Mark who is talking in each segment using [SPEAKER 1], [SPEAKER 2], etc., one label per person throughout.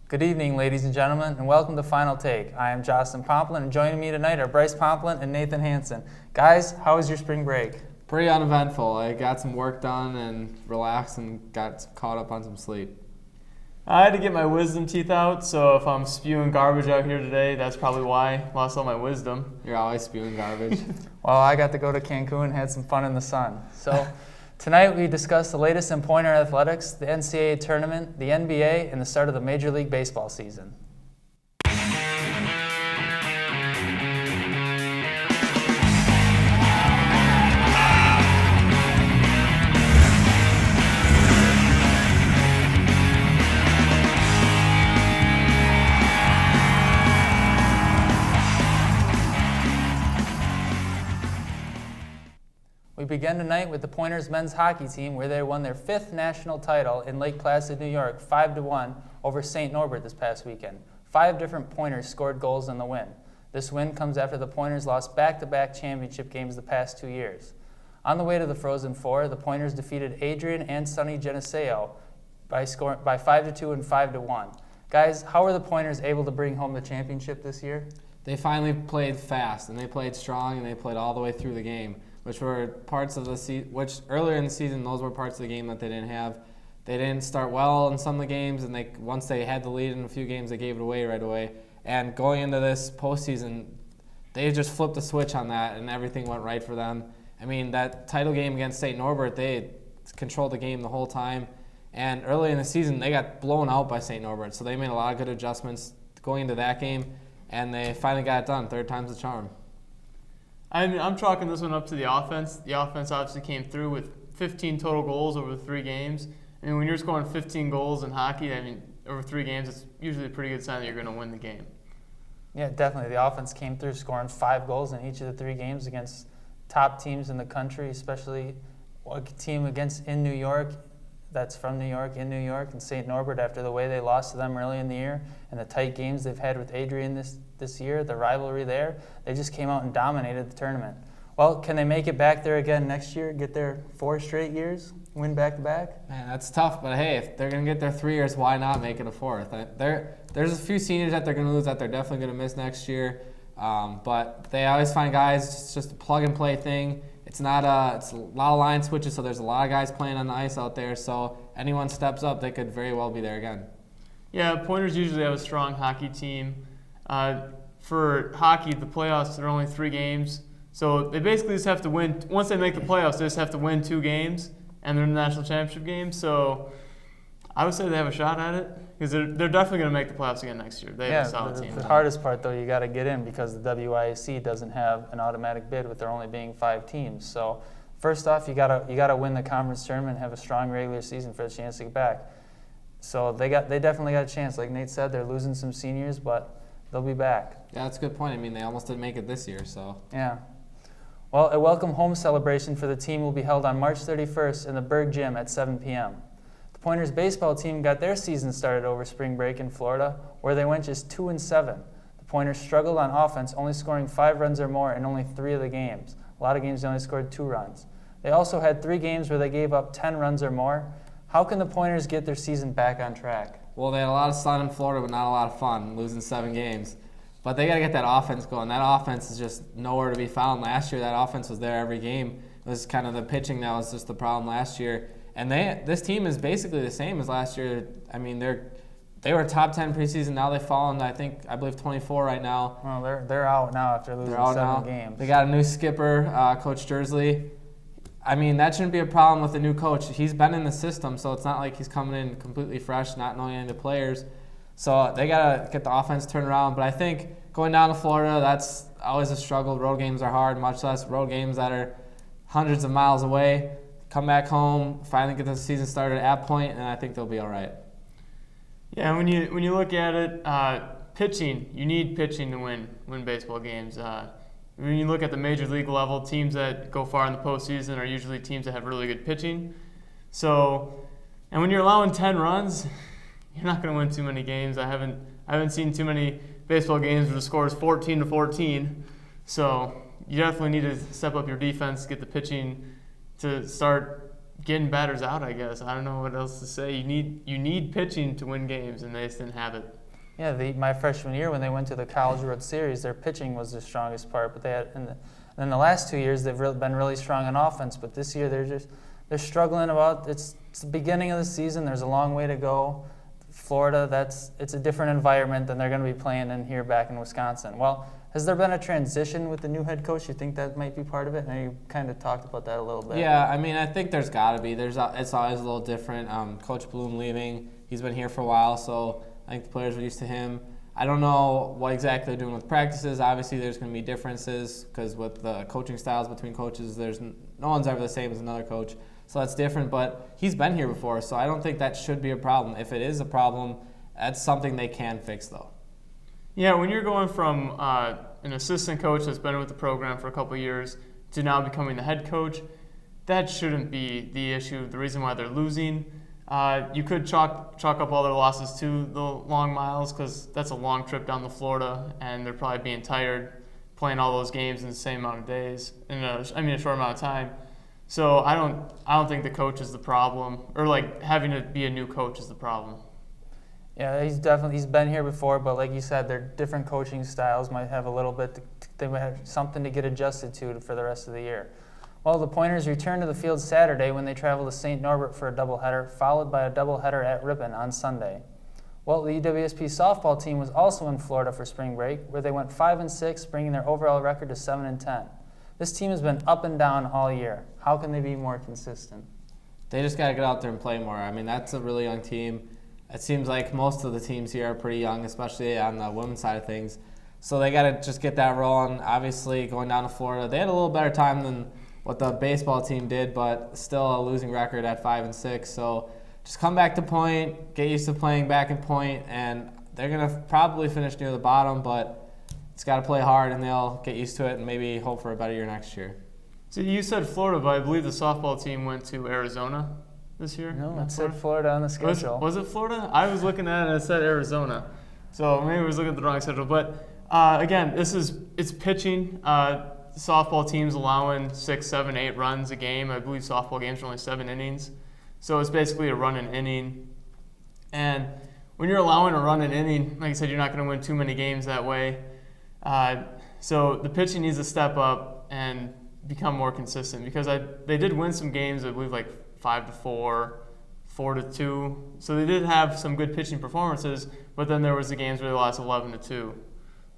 [SPEAKER 1] Good evening, ladies and gentlemen, and welcome to Final Take. I am Jocelyn Pomplin, and joining me tonight are Bryce Pomplin and Nathan Hansen. Guys, how was your spring break?
[SPEAKER 2] Pretty uneventful. I got some work done and relaxed and got caught up on some sleep.
[SPEAKER 3] I had to get my wisdom teeth out, so if I'm spewing garbage out here today, that's probably why I lost all my wisdom.
[SPEAKER 2] You're always spewing garbage.
[SPEAKER 1] Well, I got to go to Cancun and had some fun in the sun. So tonight we discuss the latest in pointer athletics, the NCAA tournament, the NBA, and the start of the Major League Baseball season. We begin tonight with the Pointers men's hockey team, where they won their 5th national title in Lake Placid, New York, 5-1 over St. Norbert this past weekend. 5 different Pointers scored goals in the win. This win comes after the Pointers lost back-to-back championship games the past 2 years. On the way to the Frozen Four, the Pointers defeated Adrian and Sonny Geneseo by 5-2 and 5-1. Guys, how were the Pointers able to bring home the championship this year?
[SPEAKER 2] They finally played fast, and they played strong, and they played all the way through the game, which were parts of the which earlier in the season, those were parts of the game that they didn't have. They didn't start well in some of the games, and once they had the lead in a few games, they gave it away right away. And going into this postseason, they just flipped the switch on that, and everything went right for them. I mean, that title game against St. Norbert, they controlled the game the whole time. And early in the season, they got blown out by St. Norbert, so they made a lot of good adjustments going into that game, and they finally got it done. Third time's the charm.
[SPEAKER 3] I'm chalking this one up to the offense. The offense obviously came through with 15 total goals over 3 games. I mean, when you're scoring 15 goals in hockey, I mean, over 3 games, it's usually a pretty good sign that you're going to win the game.
[SPEAKER 1] Yeah, definitely. The offense came through scoring 5 goals in each of the 3 games against top teams in the country, especially a team in New York that's from New York, in New York, and St. Norbert after the way they lost to them early in the year and the tight games they've had with Adrian this year, the rivalry there. They just came out and dominated the tournament. Well, can they make it back there again next year, get their 4 straight years, win back-to-back?
[SPEAKER 2] Man, that's tough, but hey, if they're going to get their 3 years, why not make it a 4th? There's a few seniors that they're going to lose that they're definitely going to miss next year, but they always find guys. It's just a plug-and-play thing. It's a lot of line switches, so there's a lot of guys playing on the ice out there, so anyone steps up, they could very well be there again.
[SPEAKER 3] Yeah, Pointers usually have a strong hockey team. For hockey, the playoffs, there are only 3 games, so they basically just have to win. Once they make the playoffs, they just have to win 2 games, and they're in the national championship game, so I would say they have a shot at it, because they're definitely going to make the playoffs again next year. They have a solid team.
[SPEAKER 1] The hardest part, though, you got to get in because the WIAC doesn't have an automatic bid with there only being 5 teams. So first off, you got to win the conference tournament and have a strong regular season for a chance to get back. So they definitely got a chance. Like Nate said, they're losing some seniors, but they'll be back.
[SPEAKER 2] Yeah, that's a good point. I mean, they almost didn't make it this year, so.
[SPEAKER 1] Yeah. Well, a welcome home celebration for the team will be held on March 31st in the Berg Gym at 7 p.m. The Pointers baseball team got their season started over spring break in Florida, where they went just 2-7. The Pointers struggled on offense, only scoring 5 runs or more in only 3 of the games. A lot of games they only scored 2 runs. They also had 3 games where they gave up 10 runs or more. How can the Pointers get their season back on track?
[SPEAKER 2] Well, they had a lot of sun in Florida, but not a lot of fun, losing 7 games. But they got to get that offense going. That offense is just nowhere to be found. Last year, that offense was there every game. It was kind of the pitching that was just the problem last year. And this team is basically the same as last year. I mean, they were top 10 preseason. Now they've fallen, I believe, 24 right now.
[SPEAKER 1] Well, they're out now after losing 7 games.
[SPEAKER 2] They got a new skipper, Coach Dursley. I mean, that shouldn't be a problem with the new coach. He's been in the system, so it's not like he's coming in completely fresh, not knowing any of the players. So they got to get the offense turned around. But I think going down to Florida, that's always a struggle. Road games are hard, much less road games that are hundreds of miles away. Come back home, finally get the season started at Point, and I think they'll be all right.
[SPEAKER 3] Yeah, when you look at it, pitching, you need pitching to win baseball games. When you look at the major league level, teams that go far in the postseason are usually teams that have really good pitching. So, and when you're allowing 10 runs, you're not going to win too many games. I haven't seen too many baseball games where the score is 14-14. So you definitely need to step up your defense, get the pitching to start getting batters out, I guess. I don't know what else to say. You need pitching to win games, and they just didn't have it.
[SPEAKER 1] Yeah, my freshman year when they went to the College World Series, their pitching was the strongest part. But they had, in the last 2 years, they've been really strong on offense. But this year, they're struggling about. It's the beginning of the season. There's a long way to go. Florida, it's a different environment than they're going to be playing in here back in Wisconsin. Well, has there been a transition with the new head coach? You think that might be part of it? And you kind of talked about that a little bit.
[SPEAKER 2] Yeah, I mean, I think there's got to be. It's always a little different. Coach Bloom leaving, he's been here for a while, so I think the players are used to him. I don't know what exactly they're doing with practices. Obviously, there's going to be differences because with the coaching styles between coaches, no one's ever the same as another coach. So that's different, but he's been here before, so I don't think that should be a problem. If it is a problem, that's something they can fix, though.
[SPEAKER 3] Yeah, when you're going from an assistant coach that's been with the program for a couple of years to now becoming the head coach, that shouldn't be the issue, the reason why they're losing. You could chalk up all their losses to the long miles because that's a long trip down to Florida, and they're probably being tired playing all those games in the same amount of days, a short amount of time. So I don't think the coach is the problem, or like having to be a new coach is the problem.
[SPEAKER 1] Yeah, he's been here before, but like you said, their different coaching styles might have a little bit. They might have something to get adjusted to for the rest of the year. Well, the Pointers return to the field Saturday when they travel to St. Norbert for a doubleheader, followed by a doubleheader at Ripon on Sunday. Well, the UWSP softball team was also in Florida for spring break, where they went 5-6, bringing their overall record to 7-10. This team has been up and down all year. How can they be more consistent?
[SPEAKER 2] They just got to get out there and play more. I mean, that's a really young team. It seems like most of the teams here are pretty young, especially on the women's side of things. So they got to just get that rolling. Obviously, going down to Florida, they had a little better time than what the baseball team did, but still a losing record at 5-6. So just come back to point, get used to playing back at point, and they're going to probably finish near the bottom, but it's got to play hard, and they'll get used to it and maybe hope for a better year next year.
[SPEAKER 3] So you said Florida, but I believe the softball team went to Arizona this year?
[SPEAKER 1] No, it said Florida on the schedule.
[SPEAKER 3] Was it Florida? I was looking at it and it said Arizona. So maybe I was looking at the wrong schedule. But again, it's pitching. Softball teams allowing 6, 7, 8 runs a game. I believe softball games are only 7 innings. So it's basically a run an inning. And when you're allowing a run an inning, like I said, you're not going to win too many games that way. So the pitching needs to step up and become more consistent because they did win some games, I believe, like 5-4, 4-2. So they did have some good pitching performances, but then there was the games where they lost 11-2.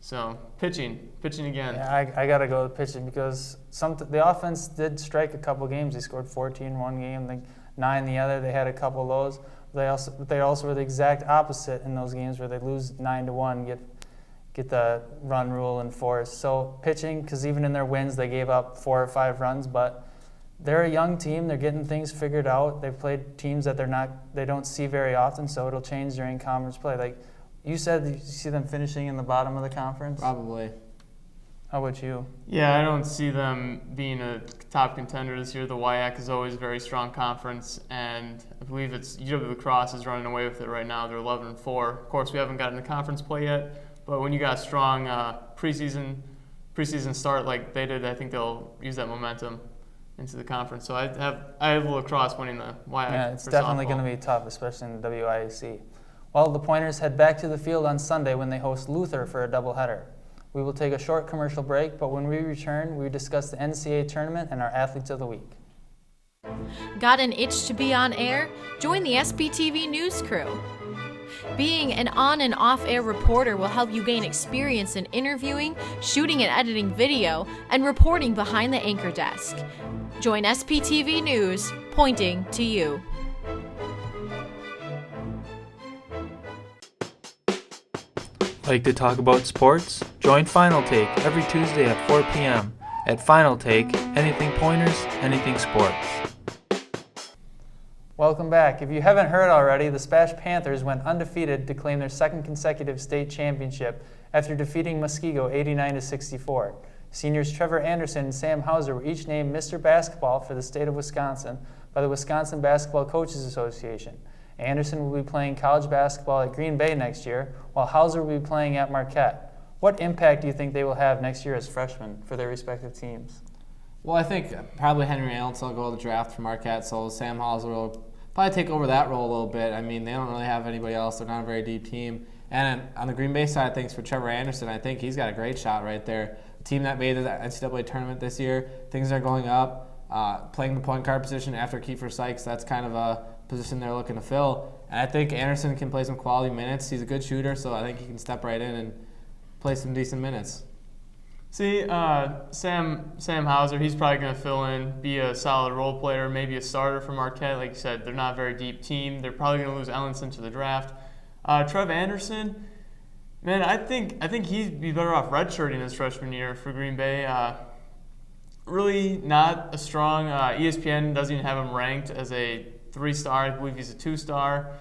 [SPEAKER 3] So pitching again.
[SPEAKER 1] Yeah, I got to go with pitching because the offense did strike a couple games. They scored 14 one game, I think 9 the other. They had a couple of those. They also were the exact opposite in those games where they lose 9-1, get the run rule enforced. So pitching, because even in their wins they gave up 4 or 5 runs, but they're a young team. They're getting things figured out. They've played teams that they don't see very often, so it'll change during conference play. Like you said, you see them finishing in the bottom of the conference?
[SPEAKER 2] Probably.
[SPEAKER 1] How about you?
[SPEAKER 3] Yeah, I don't see them being a top contender this year. The WIAC is always a very strong conference, and I believe it's UW La Crosse is running away with it right now. They're 11-4. Of course, we haven't gotten to conference play yet, but when you got a strong preseason start like they did, I think they'll use that momentum into the conference. So I have La Crosse winning the WIAC.
[SPEAKER 1] Yeah, it's definitely going to be tough, especially in the WIAC. Well, the Pointers head back to the field on Sunday when they host Luther for a doubleheader. We will take a short commercial break, but when we return, we discuss the NCAA tournament and our athletes of the week.
[SPEAKER 4] Got an itch to be on air? Join the SPTV News crew. Being an on and off-air reporter will help you gain experience in interviewing, shooting and editing video, and reporting behind the anchor desk. Join SPTV News, pointing to you.
[SPEAKER 5] Like to talk about sports? Join Final Take every Tuesday at 4 p.m. At Final Take, anything Pointers, anything sports.
[SPEAKER 1] Welcome back. If you haven't heard already, the Spash Panthers went undefeated to claim their second consecutive state championship after defeating Muskego 89-64. Seniors Trevor Anderson and Sam Hauser were each named Mr. Basketball for the state of Wisconsin by the Wisconsin Basketball Coaches Association. Anderson will be playing college basketball at Green Bay next year, while Hauser will be playing at Marquette. What impact do you think they will have next year as freshmen for their respective teams?
[SPEAKER 2] Well, I think probably Henry Allenson will go to the draft for Marquette, so Sam Hauser will probably take over that role a little bit. I mean, they don't really have anybody else. They're not a very deep team. And on the Green Bay side of things, for Trevor Anderson, I think he's got a great shot right there. A team that made the NCAA tournament this year, things are going up. Playing the point guard position after Kiefer Sykes, that's kind of a position they're looking to fill. And I think Anderson can play some quality minutes. He's a good shooter, so I think he can step right in and play some decent minutes.
[SPEAKER 3] See, Sam Hauser, he's probably going to fill in, be a solid role player, maybe a starter for Marquette. Like you said, they're not a very deep team. They're probably going to lose Ellenson to the draft. Trev Anderson, man, I think he'd be better off redshirting his freshman year for Green Bay. Really not a strong. ESPN doesn't even have him ranked as a 3-star. I believe he's a 2-star.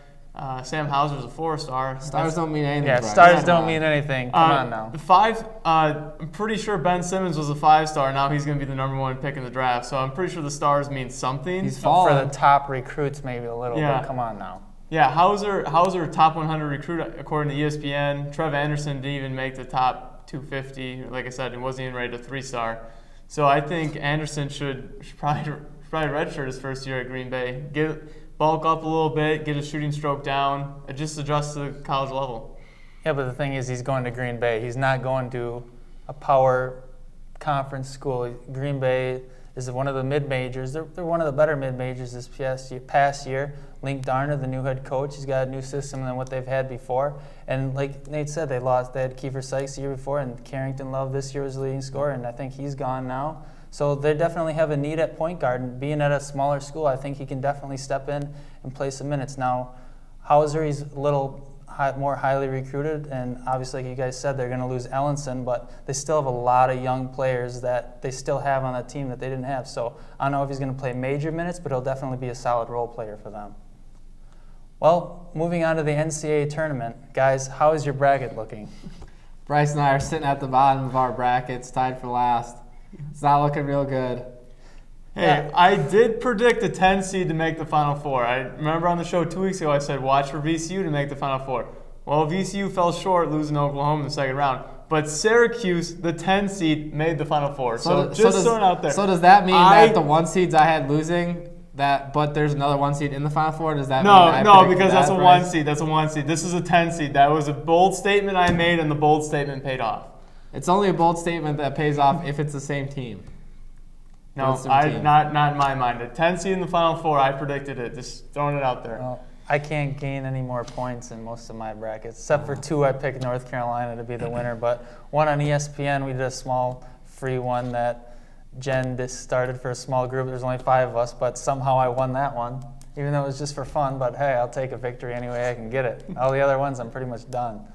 [SPEAKER 3] Sam Hauser's a 4-star.
[SPEAKER 2] Stars don't mean anything.
[SPEAKER 1] Yeah,
[SPEAKER 2] Brian.
[SPEAKER 1] stars don't mean anything. Come on now.
[SPEAKER 3] The 5, I'm pretty sure Ben Simmons was a 5-star. Now he's going to be the number 1 pick in the draft. So I'm pretty sure the stars mean something.
[SPEAKER 2] He's
[SPEAKER 1] For
[SPEAKER 2] fallen.
[SPEAKER 1] the top recruits, maybe a little
[SPEAKER 3] Yeah.
[SPEAKER 1] bit. Come on now.
[SPEAKER 3] Yeah, Hauser, top 100 recruit according to ESPN. Trev Anderson didn't even make the top 250. Like I said, he wasn't even rated a 3-star. So I think Anderson should probably redshirt his first year at Green Bay. Bulk up a little bit, get his shooting stroke down, and just adjust to the college level.
[SPEAKER 1] Yeah, but the thing is, he's going to Green Bay. He's not going to a power conference school. Green Bay is one of the mid-majors. They're one of the better mid-majors this past year. Link Darner, the new head coach, he's got a new system than what they've had before. And like Nate said, they had Kiefer Sykes the year before, and Carrington Love this year was the leading scorer, and I think he's gone now. So they definitely have a need at point guard, and being at a smaller school, I think he can definitely step in and play some minutes. Now, Hauser, he's a little more highly recruited, and obviously, like you guys said, they're going to lose Ellenson, but they still have a lot of young players that they still have on that team that they didn't have. So I don't know if he's going to play major minutes, but he'll definitely be a solid role player for them. Well, moving on to the NCAA tournament. Guys, how is your bracket looking?
[SPEAKER 2] Bryce and I are sitting at the bottom of our brackets, tied for last. It's not looking real good.
[SPEAKER 3] Hey,
[SPEAKER 1] Yeah.
[SPEAKER 3] I did predict a 10 seed to make the Final Four. I remember on the show 2 weeks ago I said watch for VCU to make the Final Four. Well, VCU fell short, losing to Oklahoma in the second round. But Syracuse, the 10 seed, made the Final Four. So just throwing it out there.
[SPEAKER 2] So does that mean that the 1 seeds I had losing, but there's another 1 seed in the Final Four? Does that mean I
[SPEAKER 3] No,
[SPEAKER 2] predicted
[SPEAKER 3] because that's a
[SPEAKER 2] that,
[SPEAKER 3] 1
[SPEAKER 2] Bryce?
[SPEAKER 3] seed. That's a 1 seed. This is a 10 seed. That was a bold statement I made, and the bold statement paid off.
[SPEAKER 2] It's only a bold statement that pays off if it's the same team.
[SPEAKER 3] No, not in my mind. A 10 seed in the Final Four, I predicted it. Just throwing it out there.
[SPEAKER 1] Well, I can't gain any more points in most of my brackets, except for 2 I picked North Carolina to be the winner. But one on ESPN, we did a small free one that Jen just started for a small group. There's only 5 of us, but somehow I won that one, even though it was just for fun. But hey, I'll take a victory any way I can get it. All the other ones, I'm pretty much done.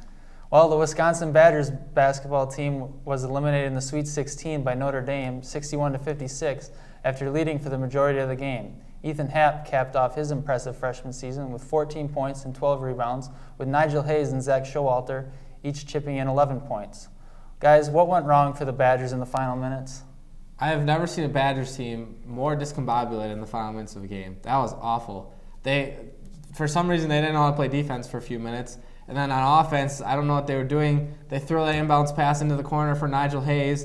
[SPEAKER 1] Well, the Wisconsin Badgers basketball team was eliminated in the Sweet 16 by Notre Dame, 61-56, after leading for the majority of the game. Ethan Happ capped off his impressive freshman season with 14 points and 12 rebounds, with Nigel Hayes and Zach Showalter each chipping in 11 points. Guys, what went wrong for the Badgers in the final minutes?
[SPEAKER 2] I have never seen a Badgers team more discombobulated in the final minutes of a game. That was awful. For some reason, they didn't know how to play defense for a few minutes. And then on offense, I don't know what they were doing. They throw that inbounds pass into the corner for Nigel Hayes.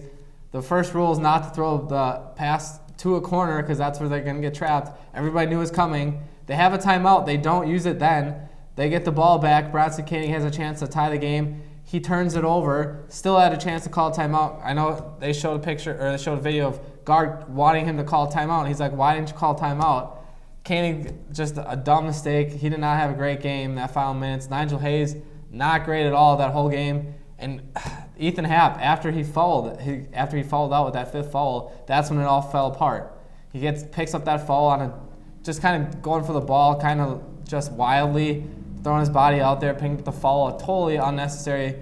[SPEAKER 2] The first rule is not to throw the pass to a corner because that's where they're going to get trapped. Everybody knew it was coming. They have a timeout. They don't use it then. They get the ball back. Bradley Koenig has a chance to tie the game. He turns it over. Still had a chance to call a timeout. I know they showed a video of guard wanting him to call a timeout. And he's like, "Why didn't you call a timeout?" Koenig, just a dumb mistake. He did not have a great game that final minutes. Nigel Hayes, not great at all that whole game. And Ethan Happ, after he fouled out with that 5th foul, that's when it all fell apart. He picks up that foul on just kind of going for the ball, kind of just wildly throwing his body out there, picking up the foul, a totally unnecessary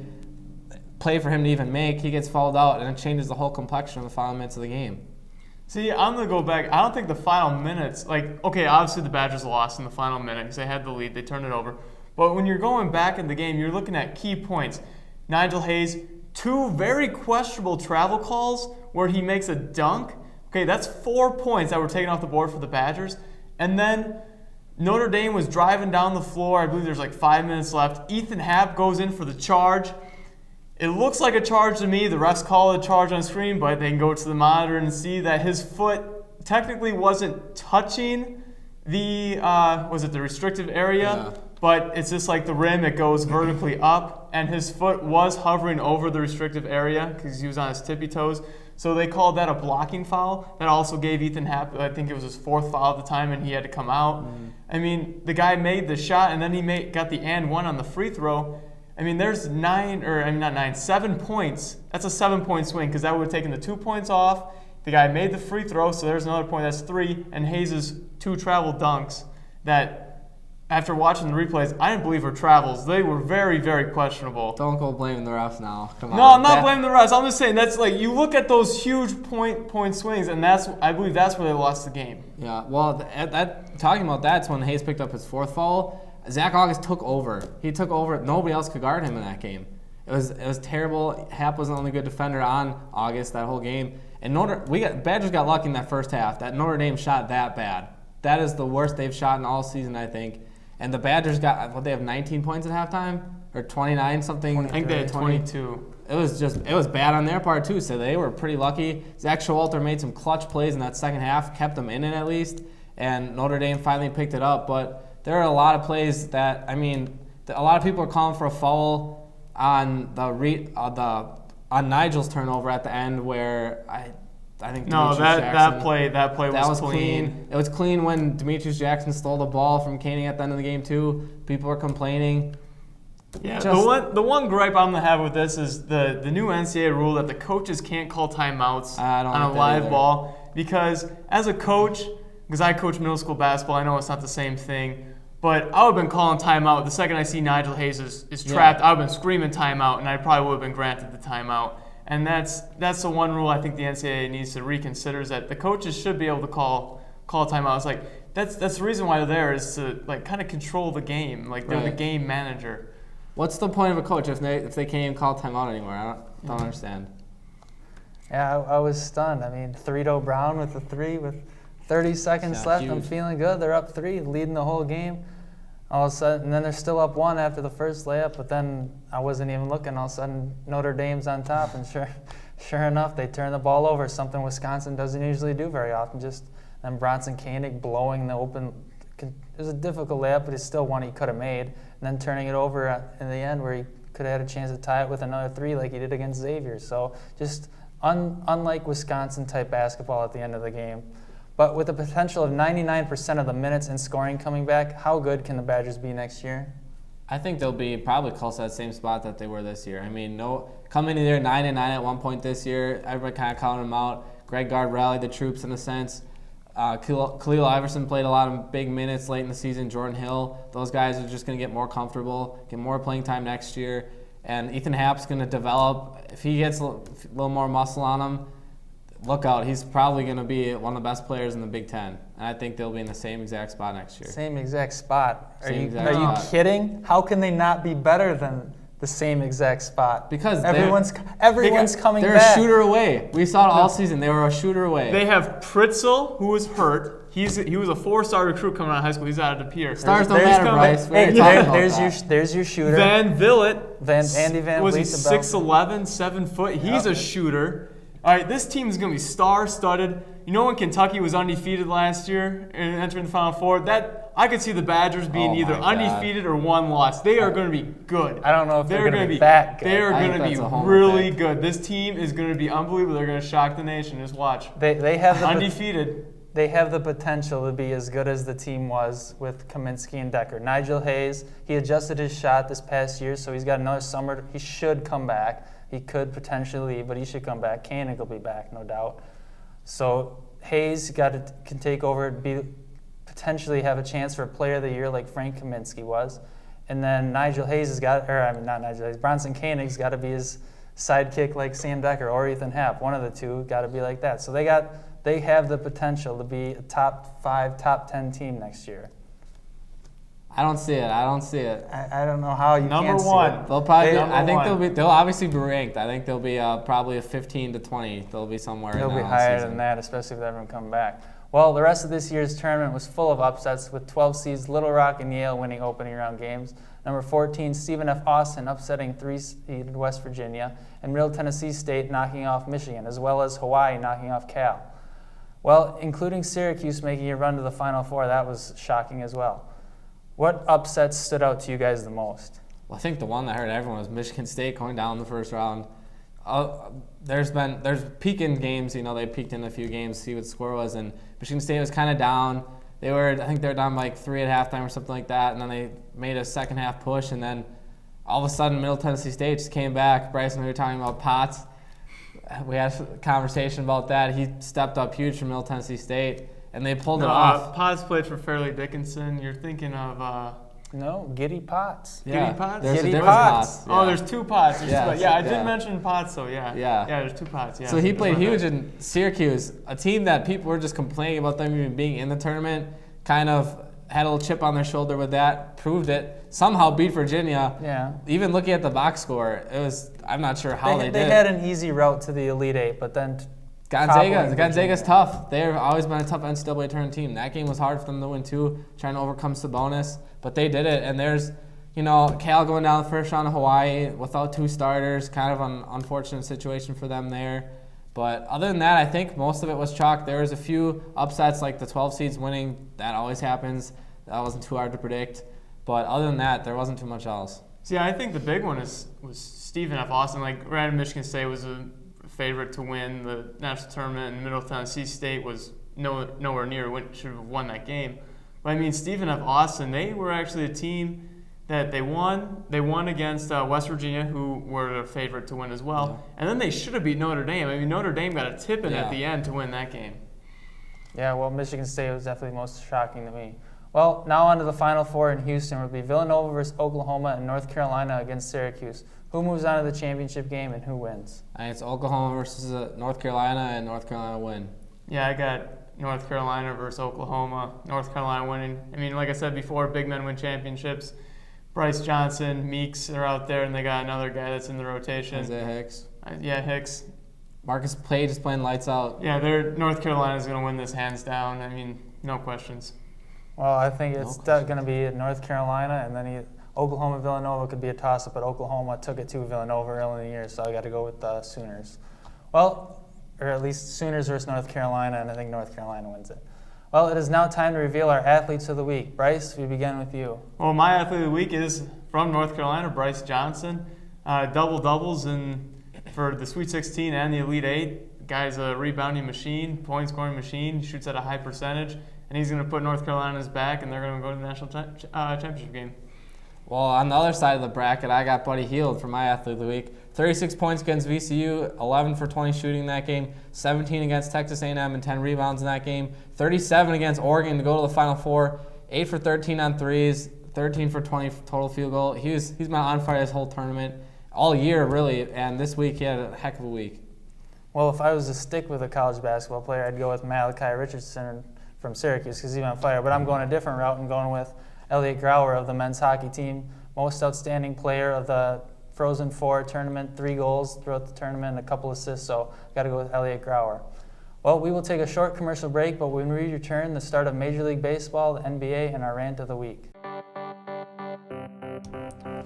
[SPEAKER 2] play for him to even make. He gets fouled out, and it changes the whole complexion of the final minutes of the game.
[SPEAKER 3] See, I'm going to go back. I don't think the final minutes, obviously the Badgers lost in the final minute because they had the lead. They turned it over. But when you're going back in the game, you're looking at key points. Nigel Hayes, 2 very questionable travel calls where he makes a dunk. Okay, that's 4 points that were taken off the board for the Badgers. And then Notre Dame was driving down the floor. I believe there's 5 minutes left. Ethan Happ goes in for the charge. It looks like a charge to me. The refs call it a charge on screen, but they can go to the monitor and see that his foot technically wasn't touching the the restrictive area, but it's just like the rim. It goes vertically up, and his foot was hovering over the restrictive area because he was on his tippy toes. So they called that a blocking foul. That also gave Ethan Happ, I think it was his 4th foul at the time, and he had to come out. I mean, the guy made the shot, and then he got the and one on the free throw. I mean, there's 7 points. That's a 7-point swing because that would have taken the 2 points off. The guy made the free throw, so there's another point. That's 3. And Hayes' 2 travel dunks that, after watching the replays, I didn't believe were travels. They were very, very questionable.
[SPEAKER 2] Don't go blaming the refs now. Come on.
[SPEAKER 3] No, I'm not blaming the refs. I'm just saying that's like you look at those huge point swings, and I believe that's where they lost the game.
[SPEAKER 2] Yeah, well, talking about that's when Hayes picked up his 4th foul. Zach August took over. He took over. Nobody else could guard him in that game. It was terrible. Happ was the only good defender on August that whole game. And Badgers got lucky in that first half. That Notre Dame shot that bad. That is the worst they've shot in all season, I think. And the Badgers got they have 19 points at halftime or 29 something.
[SPEAKER 3] I think they had 22.
[SPEAKER 2] It was bad on their part too. So they were pretty lucky. Zach Showalter made some clutch plays in that second half, kept them in it at least, and Notre Dame finally picked it up. But there are a lot of plays that, I mean, a lot of people are calling for a foul on on Nigel's turnover at the end where I think
[SPEAKER 3] no, that play was clean.
[SPEAKER 2] It was clean when Demetrius Jackson stole the ball from Koenig at the end of the game too. People were complaining.
[SPEAKER 3] Yeah, the one gripe I'm gonna have with this is the new NCAA rule that the coaches can't call timeouts on a live ball because as a coach, because I coach middle school basketball, I know it's not the same thing. But I would have been calling timeout. The second I see Nigel Hayes is trapped, I would have been screaming timeout, and I probably would have been granted the timeout. And that's the one rule I think the NCAA needs to reconsider is that the coaches should be able to call timeouts. Like that's the reason why they're there is to like kind of control the game. Like they're the game manager.
[SPEAKER 2] What's the point of a coach if they can't even call timeout anymore? I don't understand.
[SPEAKER 1] Yeah, I was stunned. I mean, Thredo Brown with the 3 with 30 seconds left.
[SPEAKER 2] Huge.
[SPEAKER 1] I'm feeling good. They're up 3, leading the whole game. All of a sudden, and then they're still up 1 after the first layup, but then I wasn't even looking. All of a sudden, Notre Dame's on top, and sure enough, they turn the ball over, something Wisconsin doesn't usually do very often. Just then Bronson Koenig blowing the open. It was a difficult layup, but it's still one he could have made. And then turning it over in the end where he could have had a chance to tie it with another 3 like he did against Xavier. So just unlike Wisconsin-type basketball at the end of the game. But with the potential of 99% of the minutes and scoring coming back, how good can the Badgers be next year?
[SPEAKER 2] I think they'll be probably close to that same spot that they were this year. I mean, coming in there 9-9 at one point this year, everybody kind of calling them out. Greg Gard rallied the troops in a sense. Khalil Iverson played a lot of big minutes late in the season. Jordan Hill, those guys are just going to get more comfortable, get more playing time next year. And Ethan Happ's going to develop. If he gets a little more muscle on him, look out. He's probably going to be one of the best players in the Big Ten. And I think they'll be in the same exact spot next year.
[SPEAKER 1] Same exact spot. Are you
[SPEAKER 2] spot.
[SPEAKER 1] kidding? How can they not be better than the same exact spot?
[SPEAKER 2] Because
[SPEAKER 1] everyone's coming
[SPEAKER 2] they're
[SPEAKER 1] back.
[SPEAKER 2] They're a shooter away. We saw it all season. They were a shooter away.
[SPEAKER 3] They have Pritzl, who was hurt. He was a 4-star recruit coming out of high school. He's out of the pier.
[SPEAKER 2] Stars don't matter, Bryce.
[SPEAKER 1] There's your shooter.
[SPEAKER 3] Van Vliet.
[SPEAKER 1] Andy Van
[SPEAKER 3] was he
[SPEAKER 1] Vliet.
[SPEAKER 3] 6'11", 7 foot? He's a shooter. All right, this team is going to be star-studded. You know when Kentucky was undefeated last year and entering the Final Four? That I could see the Badgers being either undefeated or 1 loss. They are going to be good.
[SPEAKER 1] I don't know if they're going to be that good.
[SPEAKER 3] They are going to be really good. This team is going to be unbelievable. They're going to shock the nation. Just watch.
[SPEAKER 1] They have the
[SPEAKER 3] undefeated.
[SPEAKER 1] They have the potential to be as good as the team was with Kaminsky and Decker. Nigel Hayes, he adjusted his shot this past year, so he's got another summer. He should come back. He could potentially leave, but he should come back. Koenig will be back, no doubt. So Hayes can take over, potentially have a chance for Player of the Year like Frank Kaminsky was. And then Bronson Koenig's got to be his sidekick like Sam Decker or Ethan Happ. One of the two got to be like that. So they have the potential to be a top 5, top 10 team next year.
[SPEAKER 2] I don't see it.
[SPEAKER 1] I don't know how you can't see it.
[SPEAKER 2] They'll probably. They'll obviously be ranked. I think they'll be probably a 15 to 20. They'll be somewhere.
[SPEAKER 1] They'll be higher than that, especially with everyone coming back. Well, the rest of this year's tournament was full of upsets, with 12 seeds Little Rock and Yale winning opening round games. Number 14, Stephen F. Austin upsetting 3-seeded West Virginia, and Middle Tennessee State knocking off Michigan, as well as Hawaii knocking off Cal. Well, including Syracuse making a run to the Final Four, that was shocking as well. What upsets stood out to you guys the most?
[SPEAKER 2] Well, I think the one that hurt everyone was Michigan State going down in the first round. There's peaking games, they peaked in a few games to see what the score was, and Michigan State was kind of down. I think they were down like 3 at halftime or something like that, and then they made a second half push, and then all of a sudden Middle Tennessee State just came back. Bryson, we were talking about Potts. We had a conversation about that. He stepped up huge for Middle Tennessee State, and they pulled it off.
[SPEAKER 3] Potts played for Fairleigh Dickinson. You're thinking of
[SPEAKER 1] No, Giddy Potts.
[SPEAKER 2] Yeah.
[SPEAKER 3] Giddy Potts?
[SPEAKER 2] There's
[SPEAKER 1] Giddy
[SPEAKER 2] a different
[SPEAKER 1] Potts.
[SPEAKER 2] Potts.
[SPEAKER 3] Oh, there's 2 Potts. I did
[SPEAKER 2] Yeah.
[SPEAKER 3] mention Potts, though. Yeah, there's 2 Potts. Yeah.
[SPEAKER 2] So he played huge in Syracuse, a team that people were just complaining about them even being in the tournament. Kind of had a little chip on their shoulder with that, proved it, somehow beat Virginia.
[SPEAKER 1] Yeah.
[SPEAKER 2] Even looking at the box score, I'm not sure how they did.
[SPEAKER 1] They had an easy route to the Elite Eight, but then
[SPEAKER 2] Gonzaga's tough. They've always been a tough NCAA tournament team. That game was hard for them to win too, trying to overcome Sabonis, but they did it. And there's, Cal going down the first round of Hawaii without 2 starters, kind of an unfortunate situation for them there. But other than that, I think most of it was chalk. There was a few upsets, like the 12 seeds winning. That always happens. That wasn't too hard to predict. But other than that, there wasn't too much else.
[SPEAKER 3] See, I think the big one was Stephen F. Austin. Like, Random Michigan State was a favorite to win the national tournament, and Middle Tennessee State was nowhere near should have won that game. But I mean, Stephen F. Austin, they were actually a team that they won. They won against West Virginia, who were a favorite to win as well. Yeah. And then they should have beat Notre Dame. I mean, Notre Dame got a tip-in at the end to win that game.
[SPEAKER 1] Yeah, well, Michigan State was definitely most shocking to me. Well, now on to the Final Four in Houston. It will be Villanova versus Oklahoma and North Carolina against Syracuse. Who moves on to the championship game and who wins?
[SPEAKER 2] I think it's Oklahoma versus North Carolina, and North Carolina win.
[SPEAKER 3] Yeah, I got North Carolina versus Oklahoma. North Carolina winning. I mean, like I said before, big men win championships. Bryce Johnson, Meeks are out there, and they got another guy that's in the rotation.
[SPEAKER 2] Isaiah Hicks.
[SPEAKER 3] Hicks.
[SPEAKER 2] Marcus Page is playing lights out.
[SPEAKER 3] Yeah, North Carolina's going to win this hands down. I mean, no questions.
[SPEAKER 1] Well, I think it's going to be North Carolina, and then Oklahoma-Villanova could be a toss-up, but Oklahoma took it to Villanova early in the year, so I got to go with the Sooners. Well, or at least Sooners versus North Carolina, and I think North Carolina wins it. Well, it is now time to reveal our athletes of the week. Bryce, we begin with you.
[SPEAKER 3] Well, my athlete of the week is from North Carolina, Bryce Johnson. Double-doubles for the Sweet 16 and the Elite Eight. Guy's a rebounding machine, point-scoring machine, shoots at a high percentage, and he's going to put North Carolina on his back, and they're going to go to the national championship game.
[SPEAKER 2] Well, on the other side of the bracket, I got Buddy Hield for my athlete of the week. 36 points against VCU, 11 for 20 shooting in that game, 17 against Texas A&M and 10 rebounds in that game, 37 against Oregon to go to the Final Four, 8 for 13 on threes, 13 for 20 total field goal. He's been on fire this whole tournament, all year really, and this week he had a heck of a week.
[SPEAKER 1] Well, if I was to stick with a college basketball player, I'd go with Malachi Richardson from Syracuse because he's on fire, but I'm going a different route and going with Elliot Grauer of the men's hockey team, most outstanding player of the Frozen Four tournament, 3 goals throughout the tournament, and a couple assists, so got to go with Elliot Grauer. Well, we will take a short commercial break, but when we return, the start of Major League Baseball, the NBA, and our rant of the week.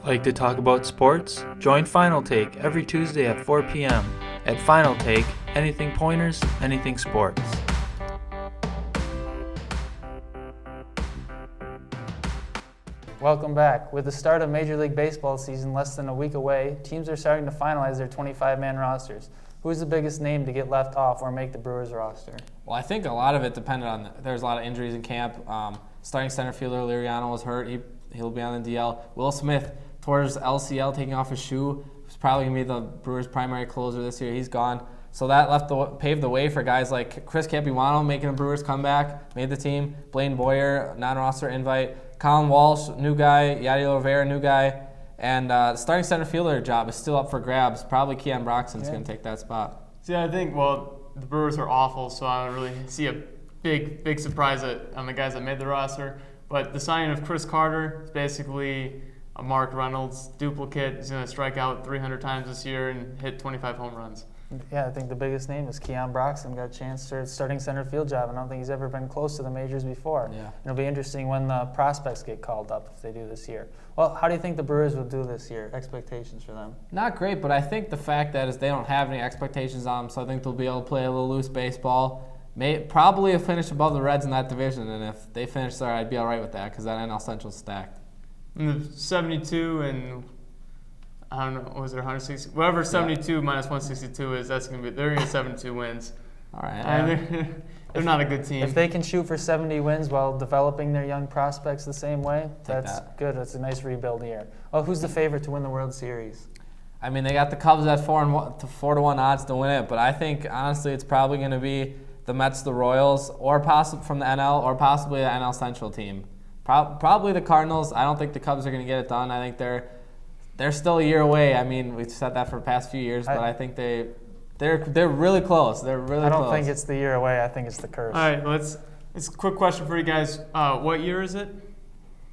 [SPEAKER 5] Like to talk about sports? Join Final Take every Tuesday at 4 p.m. At Final Take, anything pointers, anything sports.
[SPEAKER 1] Welcome back. With the start of Major League Baseball season less than a week away, teams are starting to finalize their 25-man rosters. Who's the biggest name to get left off or make the Brewers roster?
[SPEAKER 2] Well, I think a lot of it depended on there's a lot of injuries in camp. Starting center fielder Liriano was hurt. He'll be on the DL. Will Smith towards LCL, taking off his shoe. He's probably going to be the Brewers' primary closer this year. He's gone. So that paved the way for guys like Chris Capuano making a Brewers comeback, made the team. Blaine Boyer, non-roster invite. Colin Walsh, new guy. Yadier Rivera, new guy. And the starting center fielder job is still up for grabs. Probably Keon Broxton's going to take that spot.
[SPEAKER 3] See, I think, the Brewers are awful, so I don't really see a big surprise on the guys that made the roster. But the signing of Chris Carter is basically a Mark Reynolds duplicate. He's going to strike out 300 times this year and hit 25 home runs.
[SPEAKER 1] Yeah, I think the biggest name is Keon Broxton. Got a chance for starting center field job. I don't think he's ever been close to the majors before.
[SPEAKER 2] Yeah.
[SPEAKER 1] It'll be interesting when the prospects get called up if they do this year. Well, how do you think the Brewers will do this year? Expectations for them?
[SPEAKER 2] Not great, but I think the fact that is they don't have any expectations on them, so I think they'll be able to play a little loose baseball. Probably finish above the Reds in that division, and if they finish there, I'd be all right with that because that NL Central's stacked.
[SPEAKER 3] And the 72 and I don't know, was it 160? Whatever 72 minus 162 is, they're going to get 72 wins.
[SPEAKER 2] All right.
[SPEAKER 3] They're not a good team.
[SPEAKER 1] If they can shoot for 70 wins while developing their young prospects the same way, that's good. That's a nice rebuild year. Well, who's the favorite to win the World Series?
[SPEAKER 2] I mean, they got the Cubs at 4-1 odds to win it, but I think honestly it's probably going to be the Mets, the Royals, or possibly from the NL, or possibly the NL Central team. Probably the Cardinals. I don't think the Cubs are going to get it done. I think they're still a year away. I mean, we've said that for the past few years, but I think they're really close. They're really close.
[SPEAKER 1] I don't think it's the year away. I think it's the curse.
[SPEAKER 3] All right, it's a quick question for you guys. What year is it?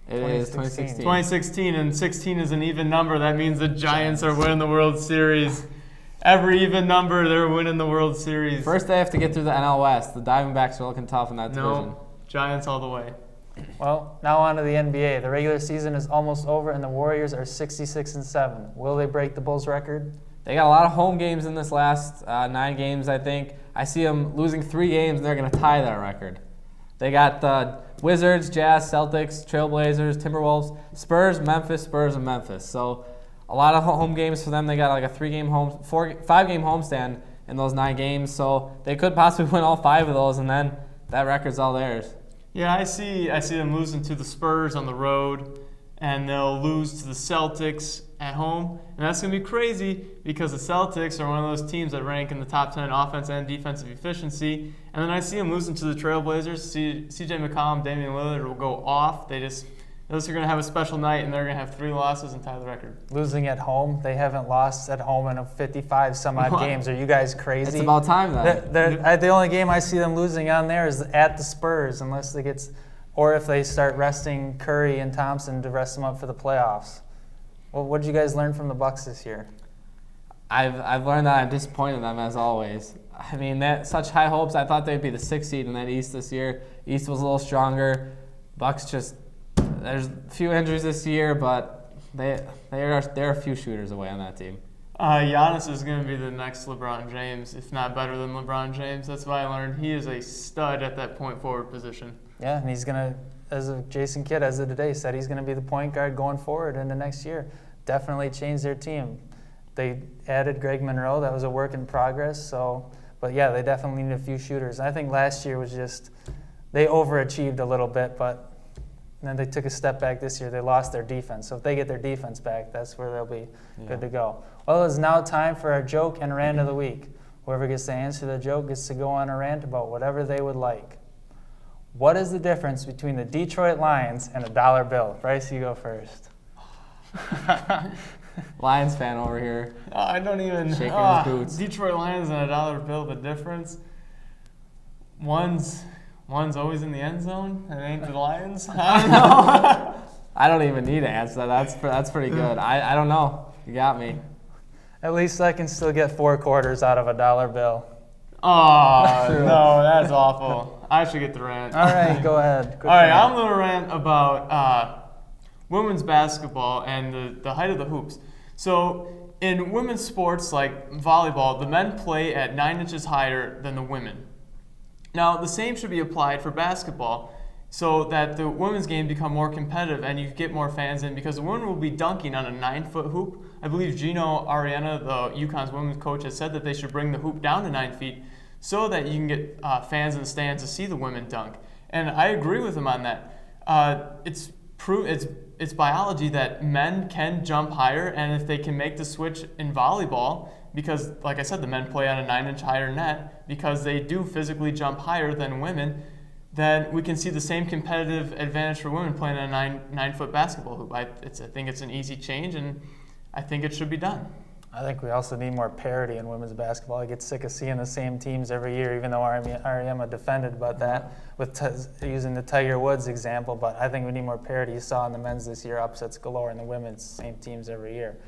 [SPEAKER 2] It is 2016.
[SPEAKER 3] 2016, and 16 is an even number. That means the Giants are winning the World Series. Every even number, they're winning the World Series.
[SPEAKER 2] First, they have to get through the NL West. The Diamondbacks are looking tough in that division.
[SPEAKER 3] No, Giants all the way.
[SPEAKER 1] Well, now on to the NBA. The regular season is almost over, and the Warriors are 66-7. Will they break the Bulls' record?
[SPEAKER 2] They got a lot of home games in this last 9 games, I think. I see them losing 3 games, and they're going to tie that record. They got the Wizards, Jazz, Celtics, Trailblazers, Timberwolves, Spurs, and Memphis. So a lot of home games for them. They got like a 5-game homestand in those 9 games. So they could possibly win all 5 of those, and then that record's all theirs.
[SPEAKER 3] Yeah, I see them losing to the Spurs on the road, and they'll lose to the Celtics at home. And that's going to be crazy because the Celtics are one of those teams that rank in the top 10 in offense and defensive efficiency. And then I see them losing to the Trailblazers. CJ McCollum, Damian Lillard will go off. Those are going to have a special night, and they're going to have 3 losses and tie the record.
[SPEAKER 1] Losing at home? They haven't lost at home in 55-some-odd games. Are you guys crazy?
[SPEAKER 2] It's about time then.
[SPEAKER 1] The only game I see them losing on there is at the Spurs, unless they get, or if they start resting Curry and Thompson to rest them up for the playoffs. Well, what did you guys learn from the Bucks this year?
[SPEAKER 2] I've learned that I'm disappointed in them as always. I mean, such high hopes. I thought they'd be the 6th seed in that East this year. East was a little stronger. Bucks just. There's a few injuries this year, but they're a few shooters away on that team.
[SPEAKER 3] Giannis is going to be the next LeBron James, if not better than LeBron James. That's what I learned. He is a stud at that point forward position.
[SPEAKER 1] Yeah, and he's going to, as of Jason Kidd, as of today, said he's going to be the point guard going forward into next year. Definitely changed their team. They added Greg Monroe. That was a work in progress. But yeah, they definitely need a few shooters. I think last year was just, they overachieved a little bit, but and then they took a step back this year. They lost their defense. So if they get their defense back, that's where they'll be good to go. Well, it's now time for our joke and rant of the week. Whoever gets to answer the joke gets to go on a rant about whatever they would like. What is the difference between the Detroit Lions and a dollar bill? Bryce, you go first.
[SPEAKER 2] Lions fan over here.
[SPEAKER 3] I don't even.
[SPEAKER 2] Shaking his boots.
[SPEAKER 3] Detroit Lions and a dollar bill, the difference. One's always in the end zone, and it ain't the Lions. I don't know.
[SPEAKER 2] I don't even need to answer that. That's pretty good. I don't know. You got me.
[SPEAKER 1] At least I can still get 4 quarters out of a dollar bill.
[SPEAKER 3] Oh, no, that's awful. I should get the rant.
[SPEAKER 1] All right, go ahead.
[SPEAKER 3] All right, I'm going to rant about women's basketball and the height of the hoops. So in women's sports like volleyball, the men play at 9 inches higher than the women. Now, the same should be applied for basketball so that the women's game become more competitive and you get more fans in because the women will be dunking on a 9-foot hoop. I believe Gino Ariana, the UConn's women's coach, has said that they should bring the hoop down to 9 feet so that you can get fans in the stands to see the women dunk. And I agree with him on that. It's biology that men can jump higher, and if they can make the switch in volleyball, because, like I said, the men play on a 9-inch higher net, because they do physically jump higher than women, then we can see the same competitive advantage for women playing on a 9-foot basketball hoop. I think it's an easy change, and I think it should be done.
[SPEAKER 1] I think we also need more parity in women's basketball. I get sick of seeing the same teams every year, even though Ariema defended about that with using the Tiger Woods example. But I think we need more parity. You saw in the men's this year upsets galore, and the women's same teams every year.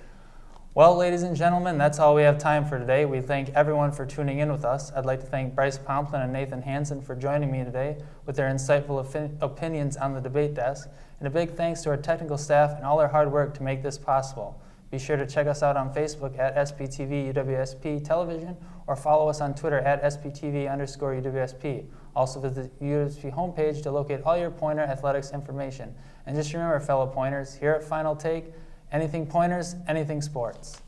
[SPEAKER 1] Well, ladies and gentlemen, that's all we have time for today. We thank everyone for tuning in with us. I'd like to thank Bryce Pomplin and Nathan Hansen for joining me today with their insightful opinions on the debate desk. And a big thanks to our technical staff and all their hard work to make this possible. Be sure to check us out on Facebook at SPTV UWSP Television or follow us on Twitter at SPTV_UWSP. Also visit the UWSP homepage to locate all your Pointer athletics information. And just remember, fellow Pointers, here at Final Take, anything Pointers, anything sports.